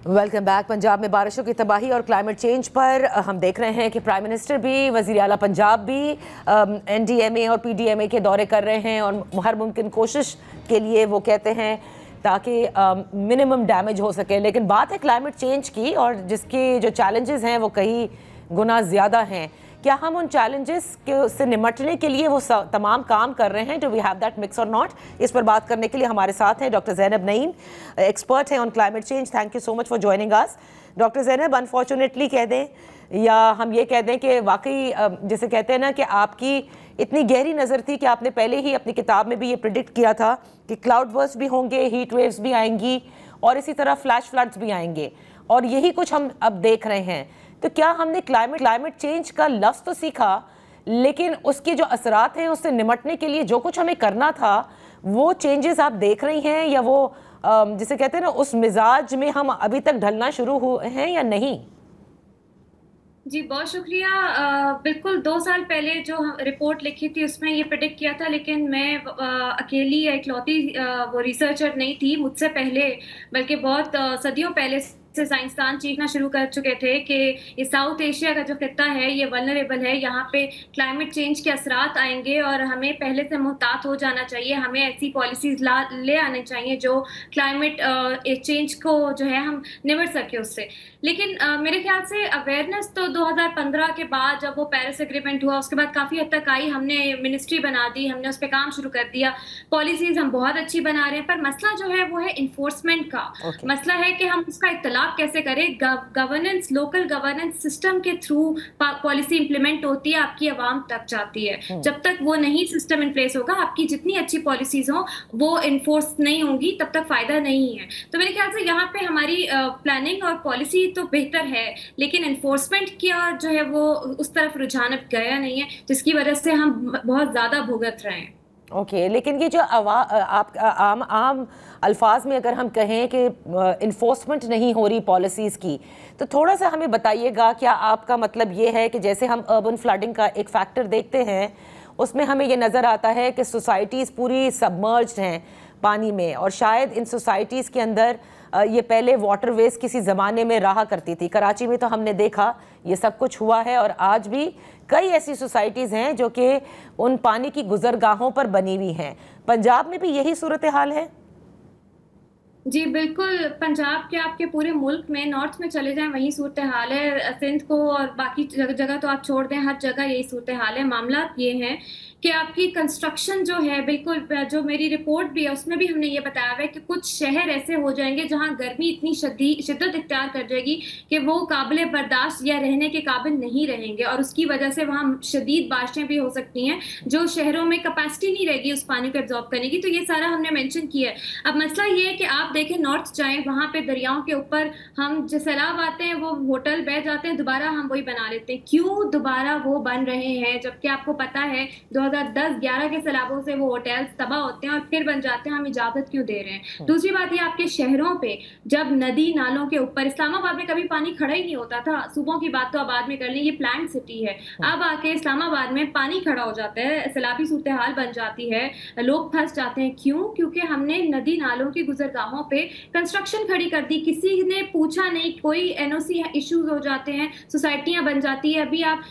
Welcome back. Punjab में बारिशों की तबाही और क्लाइमेट चेंज पर हम देख रहे हैं कि प्राइम मिनिस्टर भी, वज़ीर आला पंजाब भी एनडीएमए और पीडीएमए के दौरे कर रहे हैं और हर मुमकिन कोशिश के लिए वो कहते हैं ताकि मिनिमम डैमेज हो सके। लेकिन बात है क्लाइमेट चेंज की और जिसके जो चैलेंजेस हैं वो कई गुना ज़्यादा हैं। क्या हम उन चैलेंजेस से निमटने के लिए वो तमाम काम कर रहे हैं? Do we have that mix और नॉट? इस पर बात करने के लिए हमारे साथ हैं डॉक्टर ज़ैनब नईम, एक्सपर्ट हैं on climate change. Thank you so much for joining us. Doctor Zainab, unfortunately कह दें या हम ये कह दें कि वाकई जैसे कहते हैं ना कि आपकी इतनी गहरी नज़र थी कि आपने पहले ही अपनी किताब में भी ये प्रिडिक्ट किया था कि क्लाउड बर्स्ट भी होंगे, हीट वेव्स भी आएंगी और इसी तरह फ्लैश फ्लड्स भी आएंगे, और यही कुछ हम अब देख रहे हैं। तो क्या हमने क्लाइमेट चेंज का लफ्ज़ तो सीखा, लेकिन उसके जो असरात हैं उससे निमटने के लिए जो कुछ हमें करना था वो चेंजेस आप देख रही हैं, या वो जिसे कहते हैं ना उस मिजाज में हम अभी तक ढलना शुरू हुए हैं या नहीं? जी बहुत शुक्रिया। बिल्कुल 2 साल पहले जो रिपोर्ट लिखी थी उसमें ये प्रेडिक्ट किया था, लेकिन मैं अकेली या इकलौती वो रिसर्चर नहीं थी। मुझसे पहले बल्कि बहुत सदियों पहले से साइंसदान चीखना शुरू कर चुके थे कि ये साउथ एशिया का जो खित्ता है ये वल्नरेबल है, यहाँ पे क्लाइमेट चेंज के असरात आएंगे और हमें पहले से मुहतात हो जाना चाहिए। हमें ऐसी पॉलिसीज ले आने चाहिए जो क्लाइमेट चेंज को जो है हम निमट सके उससे। लेकिन मेरे ख्याल से अवेयरनेस तो 2015 के बाद जब वो पेरिस एग्रीमेंट हुआ उसके बाद काफ़ी हद तक आई। हमने मिनिस्ट्री बना दी, हमने उस पर काम शुरू कर दिया, पॉलिसीज हम बहुत अच्छी बना रहे हैं, पर मसला जो है वो है इन्फोर्समेंट का। मसला है कि हम उसका इत्तलाब कैसे करें। गवर्नेंस, लोकल गवर्नेंस सिस्टम के थ्रू पॉलिसी इंप्लीमेंट होती है, आपकी आवाम तक जाती है। जब तक वो नहीं सिस्टम इन प्लेस होगा, आपकी जितनी अच्छी पॉलिसीज हो वो इन्फोर्स नहीं होंगी, तब तक फायदा नहीं है। तो मेरे ख्याल से यहाँ पे हमारी प्लानिंग और पॉलिसी तो बेहतर है, लेकिन इन्फोर्समेंट किया जो है वो उस तरफ रुझान गया नहीं है, जिसकी वजह से हम बहुत ज्यादा भुगत रहे हैं। ओके, लेकिन ये जो आप आम अल्फाज में अगर हम कहें कि इन्फोर्समेंट नहीं हो रही पॉलिसीज़ की, तो थोड़ा सा हमें बताइएगा, क्या आपका मतलब ये है कि जैसे हम अर्बन फ्लडिंग का एक फैक्टर देखते हैं उसमें हमें ये नज़र आता है कि सोसाइटीज़ पूरी सबमर्ज्ड हैं पानी में, और शायद इन सोसाइटीज़ के अंदर ये पहले वाटर वेज किसी ज़माने में रहा करती थी। कराची में तो हमने देखा ये सब कुछ हुआ है, और आज भी कई ऐसी सोसाइटीज़ हैं जो कि उन पानी की गुजरगाहों पर बनी हुई हैं। पंजाब में भी यही सूरत हाल है? जी बिल्कुल, पंजाब के आपके पूरे मुल्क में नॉर्थ में चले जाएं वही सूरत हाल है। सिंध को और बाकी जगह तो आप छोड़ दें, हर जगह यही सूरत हाल है। मामला ये है कि आपकी कंस्ट्रक्शन जो है, बिल्कुल जो मेरी रिपोर्ट भी है उसमें भी हमने ये बताया हुआ है कि कुछ शहर ऐसे हो जाएंगे जहां गर्मी इतनी शिद्दत इख्तियार कर जाएगी कि वो काबिल बर्दाश्त या रहने के काबिल नहीं रहेंगे, और उसकी वजह से वहाँ शदीद बारिशें भी हो सकती हैं जो शहरों में कैपेसिटी नहीं रहेगी उस पानी को एब्जॉर्ब करने की। तो ये सारा हमने मेंशन किया है। अब मसला ये है कि आप देखें, नॉर्थ जाएं, वहां पे दरियाओं के ऊपर हम जो सैलाब आते हैं वो होटल बह जाते हैं, दोबारा हम वही बना लेते हैं। क्यों दोबारा वो बन रहे हैं, जबकि आपको पता है 2010-11 के सैलाबों से वो होटल्स तबाह होते हैं और फिर बन जाते हैं। हम इजाजत क्यों दे रहे हैं? दूसरी बात ये, आपके शहरों पे जब नदी नालों के ऊपर, इस्लामाबाद में कभी पानी खड़ा ही नहीं होता था, सूबों की बात तो अब बाद में कर लें, ये प्लांट सिटी है। अब आके इस्लामाबाद में पानी खड़ा हो जाता है, सैलाबी सूरत हाल बन जाती है, लोग फंस जाते हैं। क्यों? क्योंकि हमने नदी नालों की गुजरगाहों पे कंस्ट्रक्शन खड़ी कर दी, किसी ने पूछा नहीं, कोई एनओसी इश्यूज हो जाते हैं, सोसाइटियां बन जाती है। अभी आप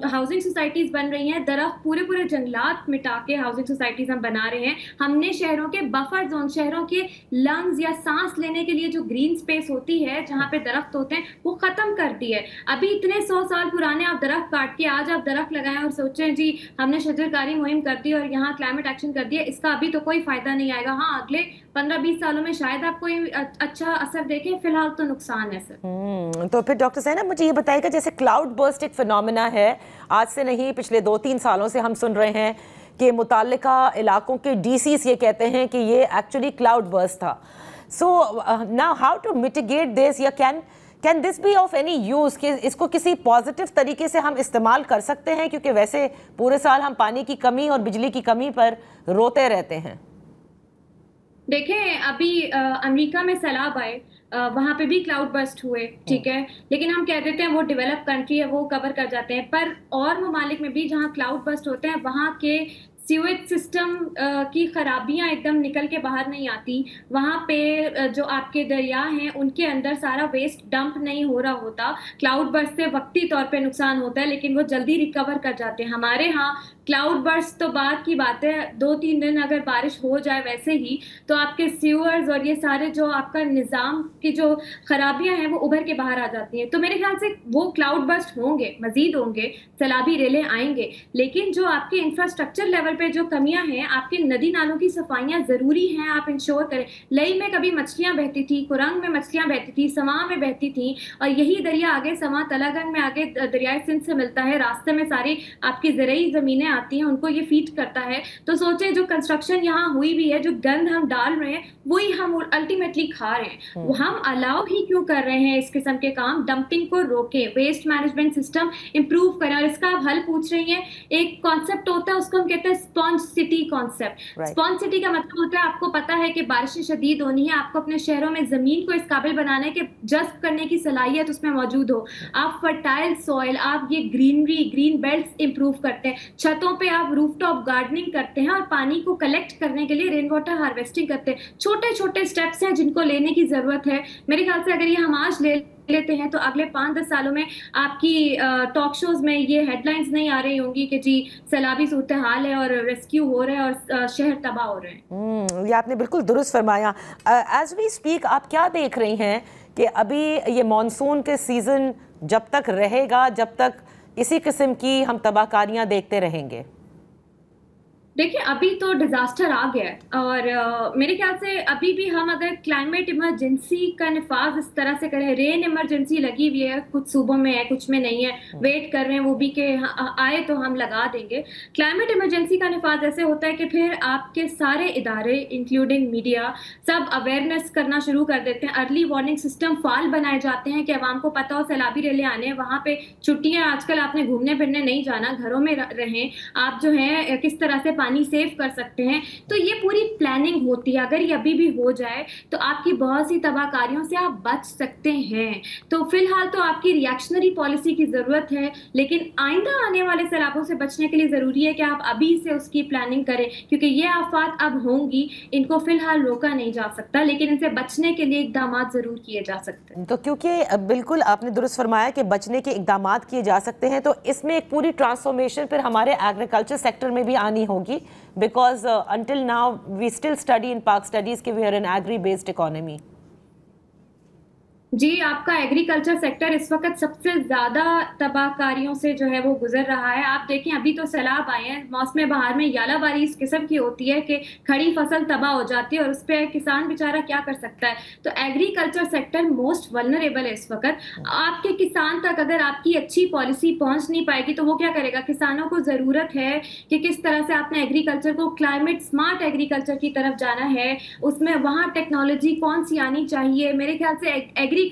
हाउसिंग सोसाइटीज बन रही हैं, दरख्त पूरे जंगलात मिटा के हाउसिंग सोसाइटीज हम बना रहे हैं। हमने शहरों के बफर जोन, शहरों के लंग्स या सांस लेने के लिए जो ग्रीन स्पेस होती है जहां पे दरख्त होते हैं, वो खत्म कर दी है। अभी इतने 100 साल पुराने आप दरख्त काट के आज आप दरख्त लगाएं और सोचें जी हमने शजरकारी मुहिम कर दी और यहाँ क्लाइमेट एक्शन कर दिया, इसका अभी तो कोई फायदा नहीं आएगा। हाँ, अगले 15-20 सालों में शायद आप कोई अच्छा असर देखें, फिलहाल तो नुकसान है सर। तो फिर डॉक्टर ज़ैनब मुझे ये बताइएगा, जैसे क्लाउड बर्स्ट एक फिनोमेना है, आज से नहीं पिछले 2-3 सालों से हम सुन रहे हैं कि मुताल्लिका इलाकों के डीसीस ये कहते हैं कि ये एक्चुअली क्लाउड बर्स्ट था। So now how to mitigate this, या can this be of any use, कि इसको किसी पॉजिटिव तरीके से हम इस्तेमाल कर सकते हैं? क्योंकि वैसे पूरे साल हम पानी की कमी और बिजली की कमी पर रोते रहते हैं। देखें, अभी अमेरिका में सैलाब आए, वहां पे भी क्लाउड बर्स्ट हुए, ठीक है, लेकिन हम कह देते हैं वो डेवलप कंट्री है, वो कवर कर जाते हैं। पर और ममालिक में भी जहां क्लाउड बर्स्ट होते हैं, वहां के सीवेज सिस्टम की खराबियां एकदम निकल के बाहर नहीं आती, वहाँ पे जो आपके दरिया हैं उनके अंदर सारा वेस्ट डंप नहीं हो रहा होता। क्लाउड बर्स्ट से वक्ती तौर पे नुकसान होता है, लेकिन वो जल्दी रिकवर कर जाते हैं। हमारे यहाँ क्लाउड बर्स्ट तो बाद की बात है, 2-3 दिन अगर बारिश हो जाए वैसे ही, तो आपके सीवर्स और ये सारे जो आपका निज़ाम की जो खराबियां हैं वो उभर के बाहर आ जाती हैं। तो मेरे ख्याल से वो क्लाउड बर्स्ट होंगे, मजीद होंगे, सैलाबी रेले आएंगे, लेकिन जो आपके इंफ्रास्ट्रक्चर लेवल पे जो कमियां हैं, आपके नदी नालों की सफाइयां जरूरी हैं, आप इंश्योर करें। लई में कभी मछलियां बहती थी, कुरंग में मछलियां बहती थी, समा में बहती थी, और यही दरिया आगे समा तलागंग में आगे दरियाए सिंध से मिलता है, रास्ते में सारी आपकी ज़रई ज़मीनें आती हैं, उनको ये फीड करता है। तो सोचे जो कंस्ट्रक्शन यहाँ हुई भी है, जो गंद हम डाल रहे हैं वही हम अल्टीमेटली खा रहे हैं। हम अलाउ ही क्यों कर रहे हैं इस किस्म के काम? डंपिंग को रोकें, वेस्ट मैनेजमेंट सिस्टम इंप्रूव करें। और इसका आप हल पूछ रही हैं, एक कॉन्सेप्ट होता है, उसको हम कहते हैं sponge city concept. Sponge city का मतलब होता है, आपको पता है कि बारिशें शदीद होनी है, आपको अपने शहरों में जमीन को इस काबिल बनाने के जज्ब करने की सलाहियत उसमें मौजूद हो। आप फर्टाइल सॉइल, आप ये ग्रीनरी, ग्रीन बेल्ट इंप्रूव करते हैं, छतों पे आप रूफटॉप गार्डनिंग करते हैं, और पानी को कलेक्ट करने के लिए रेन वाटर हार्वेस्टिंग करते हैं। छोटे छोटे स्टेप्स हैं जिनको लेने की जरूरत है। मेरे ख्याल से अगर ये हम आज लेते हैं तो अगले 5-10 सालों में आपकी टॉक शोज में ये हेडलाइंस नहीं आ रही होंगी कि जी सैलाबी सूरत हाल है और रेस्क्यू हो रहे हैं और शहर तबाह हो रहे हैं। ये आपने बिल्कुल दुरुस्त फरमाया। एज वी स्पीक आप क्या देख रही हैं कि अभी ये मॉनसून के सीजन जब तक रहेगा, जब तक इसी किस्म की हम तबाहकारियां देखते रहेंगे? देखिए अभी तो डिजास्टर आ गया है, और मेरे ख्याल से अभी भी हम अगर क्लाइमेट इमरजेंसी का निफाज इस तरह से करें, रेन इमरजेंसी लगी हुई है, कुछ सूबों में है, कुछ में नहीं है, वेट कर रहे हैं वो भी कि आए तो हम लगा देंगे। क्लाइमेट इमरजेंसी का निफाज ऐसे होता है कि फिर आपके सारे इदारे इंक्लूडिंग मीडिया सब अवेयरनेस करना शुरू कर देते हैं, अर्ली वार्निंग सिस्टम फाल बनाए जाते हैं कि अवाम को पता हो सैलाबी रेले आने हैं, वहाँ पे छुट्टियाँ, आजकल आपने घूमने फिरने नहीं जाना, घरों में रहें, आप जो है किस तरह से पानी सेव कर सकते हैं। तो ये पूरी प्लानिंग होती है। अगर ये अभी भी हो जाए तो आपकी बहुत सी तबाहकारियों से आप बच सकते हैं। तो फिलहाल तो आपकी रिएक्शनरी पॉलिसी की जरूरत है, लेकिन आइंदा आने वाले सैलाबों से बचने के लिए जरूरी है कि आप अभी से उसकी प्लानिंग करें, क्योंकि ये आफात अब होंगी, इनको फिलहाल रोका नहीं जा सकता, लेकिन इनसे बचने के लिए इकदाम जरूर किए जा सकते हैं। तो क्योंकि बिल्कुल आपने दुरुस्त फरमाया कि बचने के इकदाम किए जा सकते हैं, तो इसमें एक पूरी ट्रांसफॉर्मेशन फिर हमारे एग्रीकल्चर सेक्टर में भी आनी होगी, because until now we still study in Pak studies कि we are an agri based economy। जी, आपका एग्रीकल्चर सेक्टर इस वक्त सबसे ज्यादा तबाहकारियों से जो है वो गुजर रहा है। आप देखें अभी तो सैलाब आए हैं, मौसम बहार में यालाबारी इस किस्म की होती है कि खड़ी फसल तबाह हो जाती है, और उस पर किसान बेचारा क्या कर सकता है। तो एग्रीकल्चर सेक्टर मोस्ट वल्नरेबल है इस वक्त। आपके किसान तक अगर आपकी अच्छी पॉलिसी पहुंच नहीं पाएगी तो वो क्या करेगा? किसानों को जरूरत है कि किस तरह से आपने एग्रीकल्चर को क्लाइमेट स्मार्ट एग्रीकल्चर की तरफ जाना है, उसमें वहां टेक्नोलॉजी कौन सी आनी चाहिए। मेरे ख्याल से एग्रीकल्चर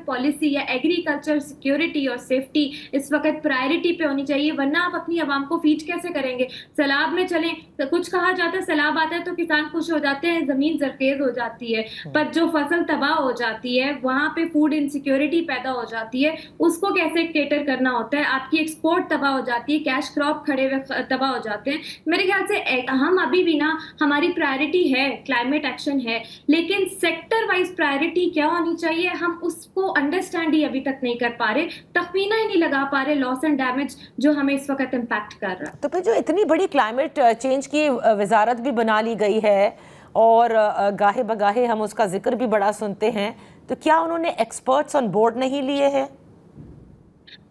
पॉलिसी या एग्रीकल्चर सिक्योरिटी और सेफ्टी इस वक्त प्रायोरिटी पे होनी चाहिए, वरना आप अपनी आवाम को फीड कैसे करेंगे? सैलाब में चलें तो कुछ कहा जाता है, सैलाब आता है तो किसान खुश हो जाते हैं, जमीन जरखेज हो जाती है, पर जो फसल तबाह हो जाती है वहां पे फूड इनसिक्योरिटी पैदा हो जाती है, उसको कैसे केटर करना होता है। आपकी एक्सपोर्ट तबाह हो जाती है, कैश क्रॉप खड़े हुए तबाह हो जाते हैं। मेरे ख्याल से हम अभी भी ना, हमारी प्रायोरिटी है क्लाइमेट एक्शन है, लेकिन सेक्टर वाइज प्रायोरिटी क्या होनी चाहिए हम उसको अंडरस्टैंड ही अभी तक नहीं कर पा रहे, तखमीना ही नहीं लगा पा रहे लॉस एंड डैमेज जो हमें इस वक्त इम्पैक्ट कर रहा है। तो फिर जो इतनी बड़ी क्लाइमेट चेंज की वजारत भी बना ली गई है और गाहे बगाहे हम उसका जिक्र भी बड़ा सुनते हैं, तो क्या उन्होंने एक्सपर्ट्स ऑन बोर्ड नहीं लिए हैं?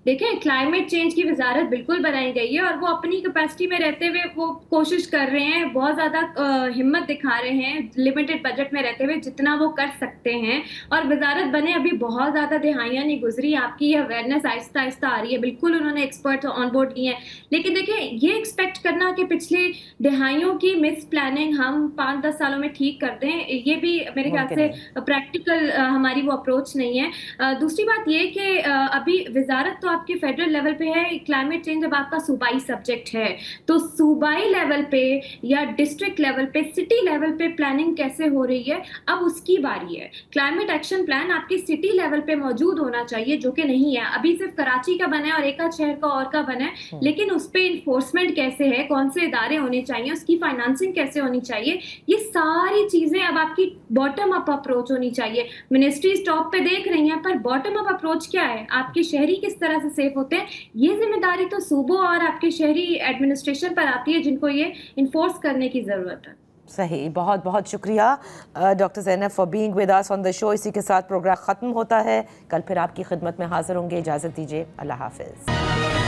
देखें, क्लाइमेट चेंज की वजारत बिल्कुल बनाई गई है, और वो अपनी कैपेसिटी में रहते हुए वो कोशिश कर रहे हैं, बहुत ज़्यादा हिम्मत दिखा रहे हैं लिमिटेड बजट में रहते हुए जितना वो कर सकते हैं। और वजारत बने अभी बहुत ज़्यादा दिहाइयाँ नहीं गुजरी, आपकी ये अवेयरनेस आहिस्ता आहिस्ता आ रही है। बिल्कुल उन्होंने एक्सपर्ट ऑन बोर्ड लिए हैं, लेकिन देखें ये एक्सपेक्ट करना कि पिछले दिहाइयों की मिस प्लानिंग हम 5-10 सालों में ठीक कर दें, ये भी मेरे ख्याल से प्रैक्टिकल हमारी वो अप्रोच नहीं है। दूसरी बात ये कि अभी वजारत तो آپ کے فیڈرل لیول پہ ہے, کلائمیٹ چینج اب آپ کا صوبائی سبجیکٹ ہے, تو صوبائی لیول پہ یا ڈسٹرکٹ لیول پہ, سٹی لیول پہ پلاننگ کیسے ہو رہی ہے, اب اس کی باری ہے. کلائمیٹ ایکشن پلان آپ کے سٹی لیول پہ موجود ہونا چاہیے, جو کہ نہیں ہے. ابھی صرف کراچی کا بنا ہے اور ایک آدھ شہر کا اور کا بنا ہے, لیکن اس پہ انفورسمنٹ کیسے ہے, کون سے ادارے ہونے چاہیے, اس کی فائنانسنگ کیسے ہونی چاہیے, یہ ساری چیزیں اب آپ کی باٹم اپ اپروچ ہونی چاہیے. منسٹریز ٹاپ پہ دیکھ رہی ہیں, پر باٹم اپ اپروچ کیا ہے, آپ کے شہری کس طرح سے سیف ہوتے ہیں, یہ ذمہ داری تو صوبوں اور آپ کے شہری ایڈمنسٹریشن پر آتی ہے, جن کو یہ انفورس کرنے کی ضرورت ہے. صحیح, بہت بہت شکریہ doctor Zainab for being with us on the show. اسی کے ساتھ پروگرام ختم ہوتا ہے. کل پھر آپ کی خدمت میں حاضر ہوں گے. اجازت دیجیے, اللہ حافظ.